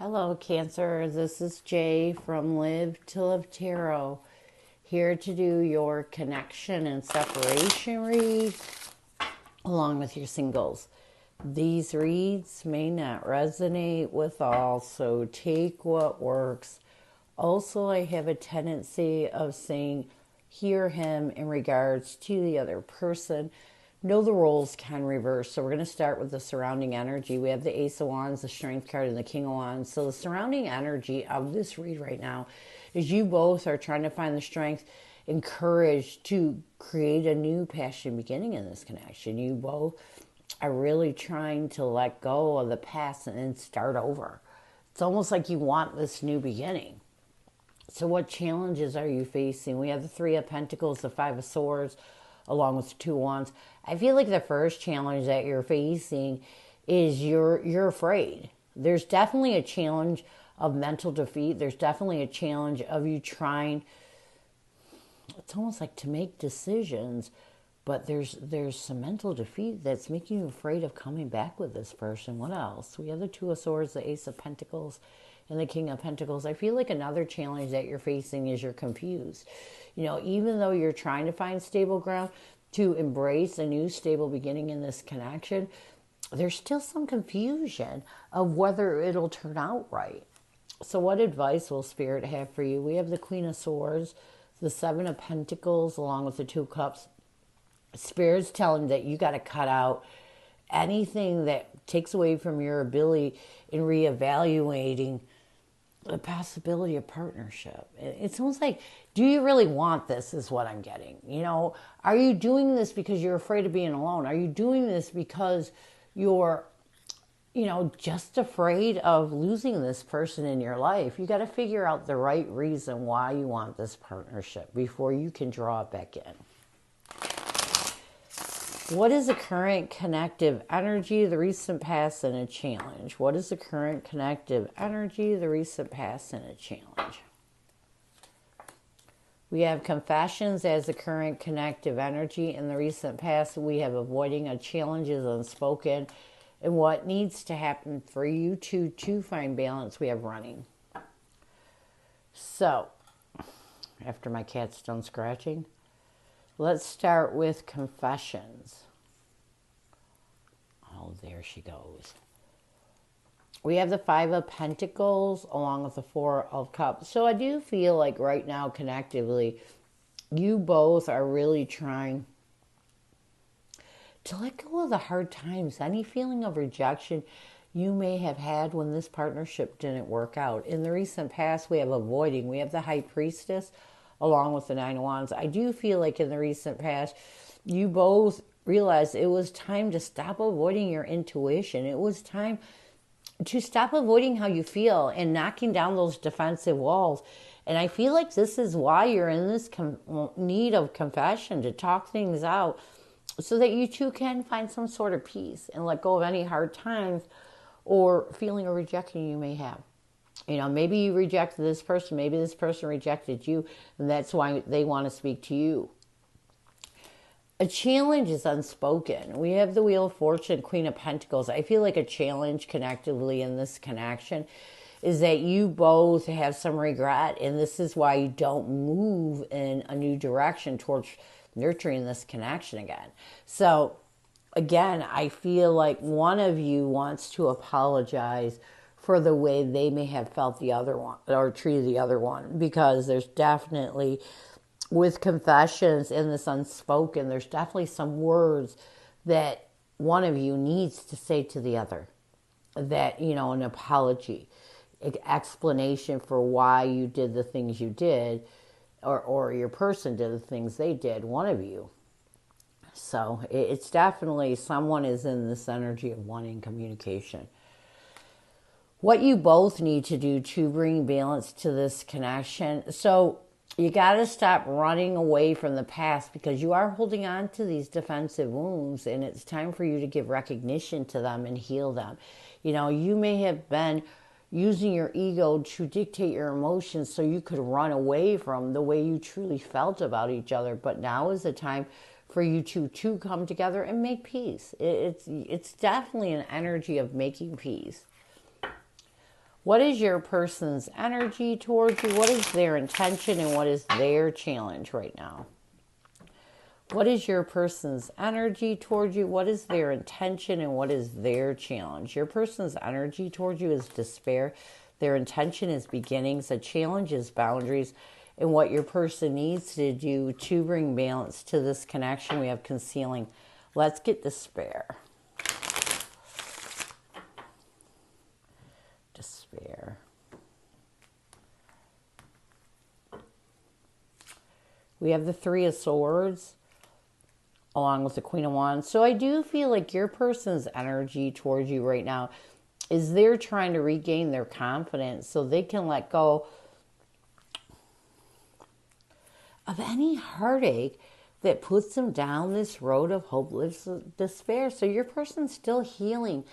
Hello, Cancer. This is Jay from Live to Live Tarot, here to do your connection and separation read along with your singles. These reads may not resonate with all, so take what works. Also, I have a tendency of saying hear him in regards to the other person. Know the roles can reverse. So we're going to start with the surrounding energy. We have the Ace of Wands, the Strength card, and the King of Wands. So the surrounding energy of this read right now is you both are trying to find the strength and courage to create a new passion beginning in this connection. You both are really trying to let go of the past and then start over. It's almost like you want this new beginning. So what challenges are you facing? We have the Three of Pentacles, the Five of Swords, along with the Two of Wands. I feel like the first challenge that you're facing is you're afraid. There's definitely a challenge of mental defeat. There's definitely a challenge of you trying, it's almost like to make decisions, but there's some mental defeat that's making you afraid of coming back with this person. What else? We have the Two of Swords, the Ace of Pentacles, and the King of Pentacles. I feel like another challenge that you're facing is you're confused. You know, even though you're trying to find stable ground to embrace a new stable beginning in this connection, there's still some confusion of whether it'll turn out right. So what advice will Spirit have for you? We have the Queen of Swords, the Seven of Pentacles, along with the Two of Cups. Spirit's telling that you got to cut out anything that takes away from your ability in reevaluating the possibility of partnership. It's almost like, do you really want this is what I'm getting. You know, are you doing this because you're afraid of being alone? Are you doing this because you're, just afraid of losing this person in your life? You got to figure out the right reason why you want this partnership before you can draw it back in. What is the current connective energy, the recent past, and a challenge? What is the current connective energy, the recent past, and a challenge? We have confessions as the current connective energy. In the recent past, we have avoiding a challenge is unspoken. And what needs to happen for you to find balance, we have running. So, after my cat's done scratching, let's start with confessions. Oh, there she goes. We have the Five of Pentacles along with the Four of Cups. So I do feel like right now, connectively, you both are really trying to let go of the hard times, any feeling of rejection you may have had when this partnership didn't work out. In the recent past, we have avoiding. We have the High Priestess along with the Nine of Wands. I do feel like in the recent past, you both realized it was time to stop avoiding your intuition. It was time to stop avoiding how you feel and knocking down those defensive walls. And I feel like this is why you're in this need of confession, to talk things out so that you two can find some sort of peace and let go of any hard times or feeling of rejection you may have. You know, maybe you rejected this person, maybe this person rejected you, and that's why they want to speak to you. A challenge is unspoken. We have the Wheel of Fortune, Queen of Pentacles. I feel like a challenge connectively in this connection is that you both have some regret, and this is why you don't move in a new direction towards nurturing this connection again. So, again, I feel like one of you wants to apologize for the way they may have felt the other one or treated the other one, because there's definitely, with confessions in this unspoken, there's definitely some words that one of you needs to say to the other, that, an apology, explanation for why you did the things you did, or your person did the things they did, one of you. So it's definitely someone is in this energy of wanting communication. What you both need to do to bring balance to this connection. So you got to stop running away from the past, because you are holding on to these defensive wounds, and it's time for you to give recognition to them and heal them. You may have been using your ego to dictate your emotions so you could run away from the way you truly felt about each other. But now is the time for you to come together and make peace. It's definitely an energy of making peace. What is your person's energy towards you? What is their intention and what is their challenge right now? What is your person's energy towards you? What is their intention and what is their challenge? Your person's energy towards you is despair. Their intention is beginnings. The challenge is boundaries. And what your person needs to do to bring balance to this connection, we have concealing. Let's get despair. Despair. We have the Three of Swords along with the Queen of Wands. So I do feel like your person's energy towards you right now is they're trying to regain their confidence so they can let go of any heartache that puts them down this road of hopeless despair. So your person's still healing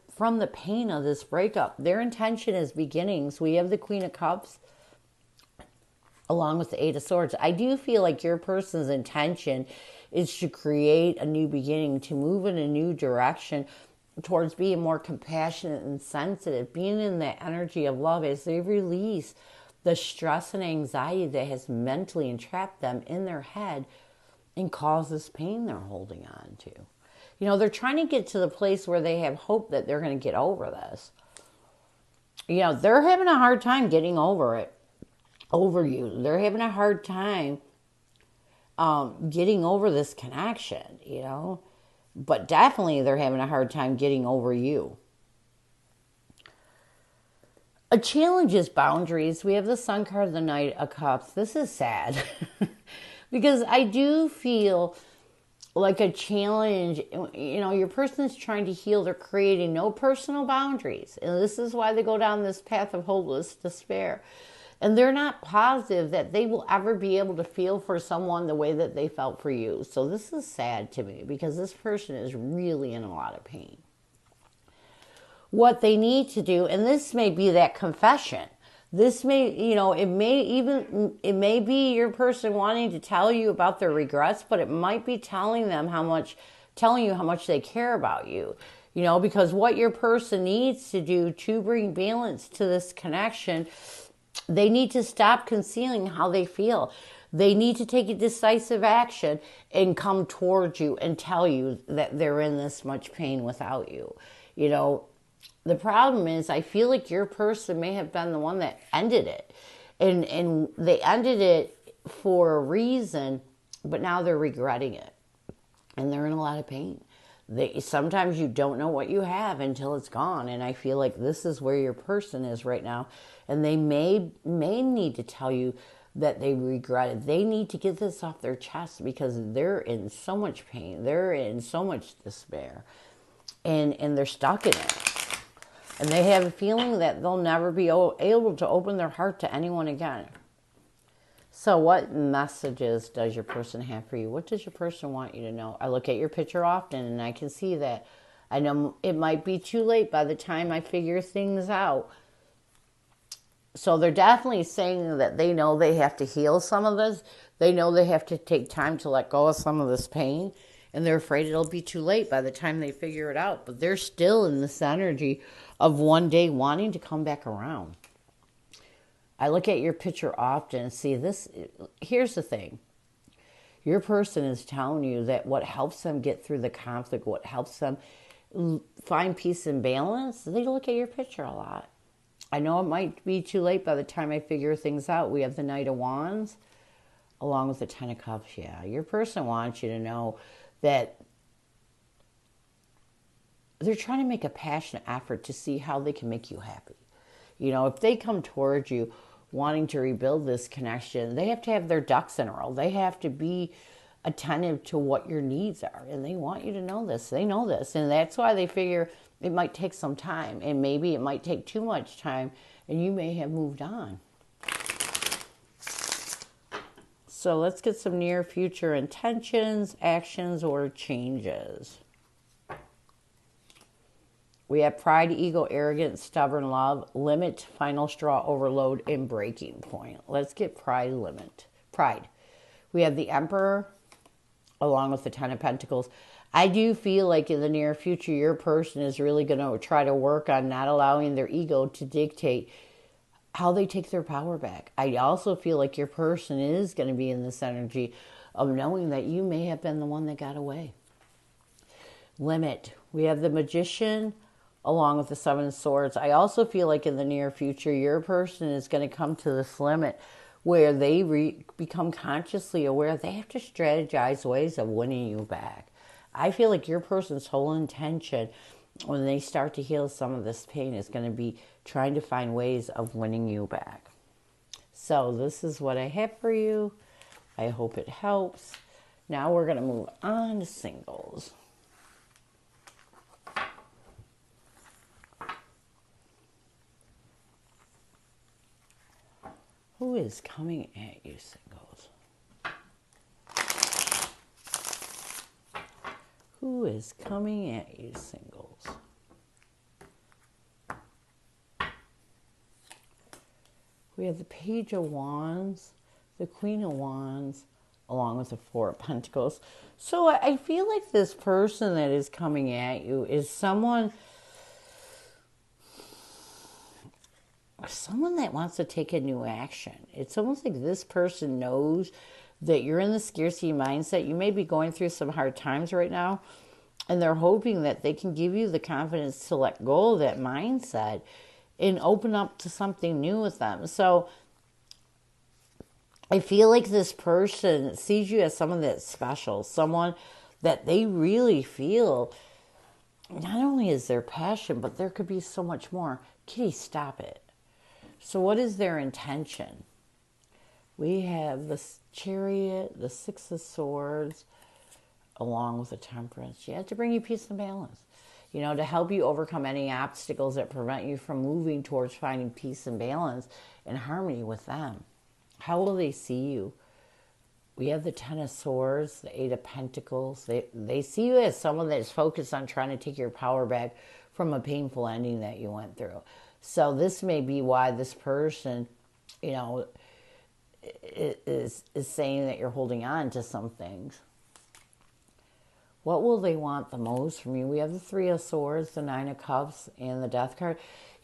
from the pain of this breakup. Their intention is beginnings. We have the Queen of Cups along with the Eight of Swords. I do feel like your person's intention is to create a new beginning, to move in a new direction towards being more compassionate and sensitive, being in that energy of love as they release the stress and anxiety that has mentally entrapped them in their head and causes pain they're holding on to. You know, they're trying to get to the place where they have hope that they're going to get over this. You know, they're having a hard time getting over it, over you. They're having a hard time getting over this connection, you know. But definitely they're having a hard time getting over you. A challenge is boundaries. We have the Sun card, the Knight of Cups. This is sad because I do feel like a challenge, you know, your person's trying to heal. They're creating no personal boundaries. And this is why they go down this path of hopeless despair. And they're not positive that they will ever be able to feel for someone the way that they felt for you. So this is sad to me because this person is really in a lot of pain. What they need to do, and this may be that confession. This may, you know, it may be your person wanting to tell you about their regrets, but it might be telling you how much they care about you. You know, because what your person needs to do to bring balance to this connection, they need to stop concealing how they feel. They need to take a decisive action and come towards you and tell you that they're in this much pain without you. You know, the problem is I feel like your person may have been the one that ended it. And they ended it for a reason, but now they're regretting it. And they're in a lot of pain. Sometimes you don't know what you have until it's gone. And I feel like this is where your person is right now. And they may need to tell you that they regret it. They need to get this off their chest because they're in so much pain. They're in so much despair. And they're stuck in it. And they have a feeling that they'll never be able to open their heart to anyone again. So what messages does your person have for you? What does your person want you to know? I look at your picture often and I can see that. I know it might be too late by the time I figure things out. So they're definitely saying that they know they have to heal some of this. They know they have to take time to let go of some of this pain. And they're afraid it'll be too late by the time they figure it out. But they're still in this energy of one day wanting to come back around. I look at your picture often and see this. Here's the thing. Your person is telling you that what helps them get through the conflict, what helps them find peace and balance, they look at your picture a lot. I know it might be too late by the time I figure things out. We have the Knight of Wands along with the Ten of Cups. Yeah, your person wants you to know that they're trying to make a passionate effort to see how they can make you happy. You know, if they come towards you wanting to rebuild this connection, they have to have their ducks in a row. They have to be attentive to what your needs are. And they want you to know this. They know this. And that's why they figure it might take some time. And maybe it might take too much time. And you may have moved on. So let's get some near future intentions, actions, or changes. We have pride, ego, arrogance, stubborn love, limit, final straw, overload, and breaking point. Let's get pride, limit. Pride. We have the Emperor along with the Ten of Pentacles. I do feel like in the near future, your person is really going to try to work on not allowing their ego to dictate how they take their power back. I also feel like your person is going to be in this energy of knowing that you may have been the one that got away. Limit. We have the Magician along with the Seven of Swords. I also feel like in the near future, your person is going to come to this limit where they become consciously aware they have to strategize ways of winning you back. I feel like your person's whole intention when they start to heal some of this pain is going to be trying to find ways of winning you back. So this is what I have for you. I hope it helps. Now we're going to move on to singles. Who is coming at you, singles? Who is coming at you, singles? We have the Page of Wands, the Queen of Wands, along with the Four of Pentacles. So I feel like this person that is coming at you is someone that wants to take a new action. It's almost like this person knows that you're in the scarcity mindset. You may be going through some hard times right now, and they're hoping that they can give you the confidence to let go of that mindset and open up to something new with them. So I feel like this person sees you as someone that's special, someone that they really feel not only is their passion, but there could be so much more. Kitty, stop it. So what is their intention? We have the Chariot, the Six of Swords, along with the Temperance. You have to bring you peace and balance, to help you overcome any obstacles that prevent you from moving towards finding peace and balance and harmony with them. How will they see you? We have the Ten of Swords, the Eight of Pentacles. They see you as someone that is focused on trying to take your power back from a painful ending that you went through. So this may be why this person, is saying that you're holding on to some things. What will they want the most from you? We have the Three of Swords, the Nine of Cups, and the Death card.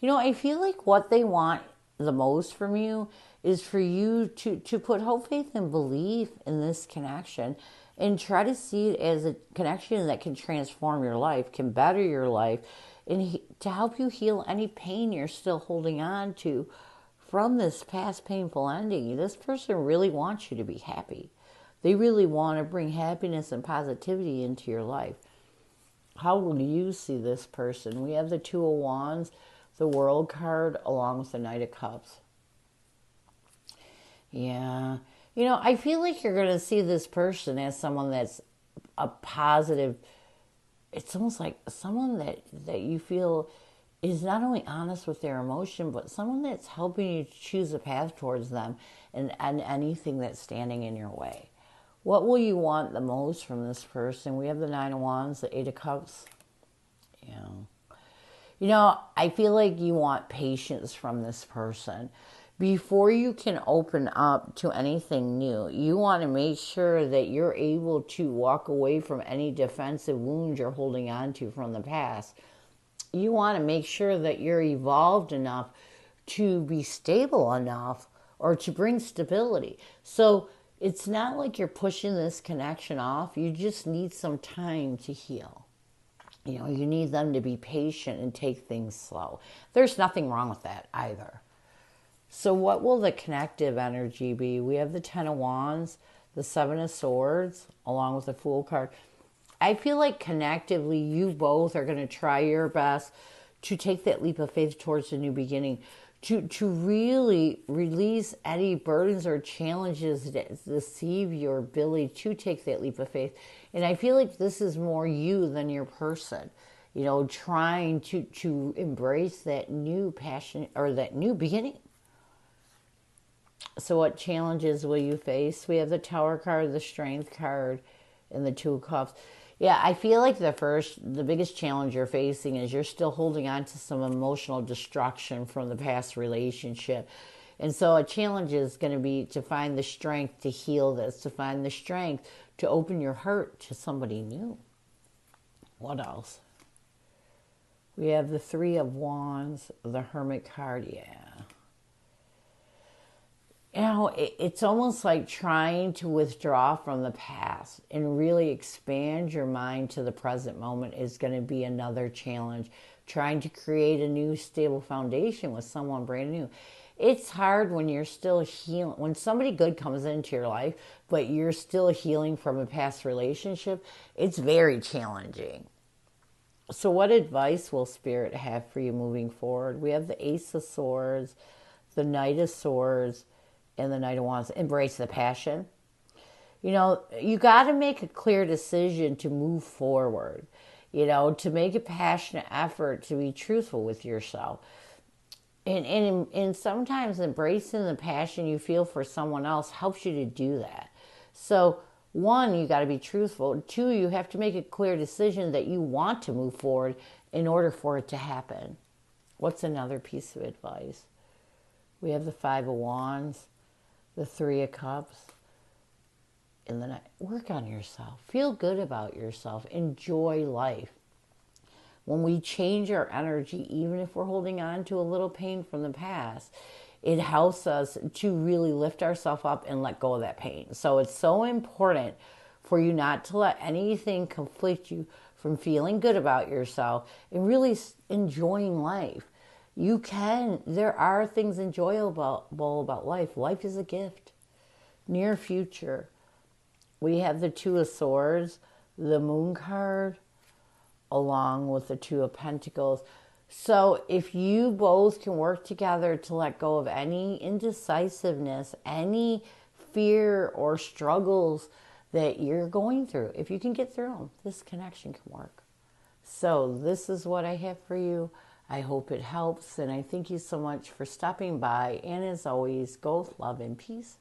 I feel like what they want the most from you is for you to put hope, faith, and belief in this connection and try to see it as a connection that can transform your life, can better your life, and to help you heal any pain you're still holding on to from this past painful ending. This person really wants you to be happy. They really want to bring happiness and positivity into your life. How will you see this person? We have the Two of Wands, the World card, along with the Knight of Cups. Yeah. I feel like you're going to see this person as someone that's a positive. It's almost like someone that you feel is not only honest with their emotion, but someone that's helping you choose a path towards them and anything that's standing in your way. What will you want the most from this person? We have the Nine of Wands, the Eight of Cups. I feel like you want patience from this person. Before you can open up to anything new, you want to make sure that you're able to walk away from any defensive wounds you're holding on to from the past. You want to make sure that you're evolved enough to be stable enough or to bring stability. So it's not like you're pushing this connection off. You just need some time to heal. You need them to be patient and take things slow. There's nothing wrong with that either. So what will the connective energy be? We have the Ten of Wands, the Seven of Swords, along with the Fool card. I feel like connectively, you both are going to try your best to take that leap of faith towards a new beginning, to really release any burdens or challenges that deceive your ability to take that leap of faith. And I feel like this is more you than your person, trying to embrace that new passion or that new beginning. So what challenges will you face? We have the Tower card, the Strength card, and the Two of Cups. Yeah, I feel like the biggest challenge you're facing is you're still holding on to some emotional destruction from the past relationship. And so a challenge is going to be to find the strength to heal this, to find the strength to open your heart to somebody new. What else? We have the Three of Wands, the Hermit card, yeah. You know, it's almost like trying to withdraw from the past and really expand your mind to the present moment is going to be another challenge. Trying to create a new stable foundation with someone brand new. It's hard when you're still healing. When somebody good comes into your life, but you're still healing from a past relationship, it's very challenging. So what advice will Spirit have for you moving forward? We have the Ace of Swords, the Knight of Swords, and the Knight of Wands. Embrace the passion. You know, you got to make a clear decision to move forward. You know, to make a passionate effort to be truthful with yourself. And sometimes embracing the passion you feel for someone else helps you to do that. So, one, you got to be truthful. Two, you have to make a clear decision that you want to move forward in order for it to happen. What's another piece of advice? We have the Five of Wands, the Three of Cups, and then work on yourself. Feel good about yourself. Enjoy life. When we change our energy, even if we're holding on to a little pain from the past, it helps us to really lift ourselves up and let go of that pain. So it's so important for you not to let anything conflict you from feeling good about yourself and really enjoying life. There are things enjoyable about life. Life is a gift. Near future, we have the Two of Swords, the Moon card, along with the Two of Pentacles. So if you both can work together to let go of any indecisiveness, any fear or struggles that you're going through, if you can get through them, this connection can work. So this is what I have for you. I hope it helps, and I thank you so much for stopping by. And as always, go with love and peace.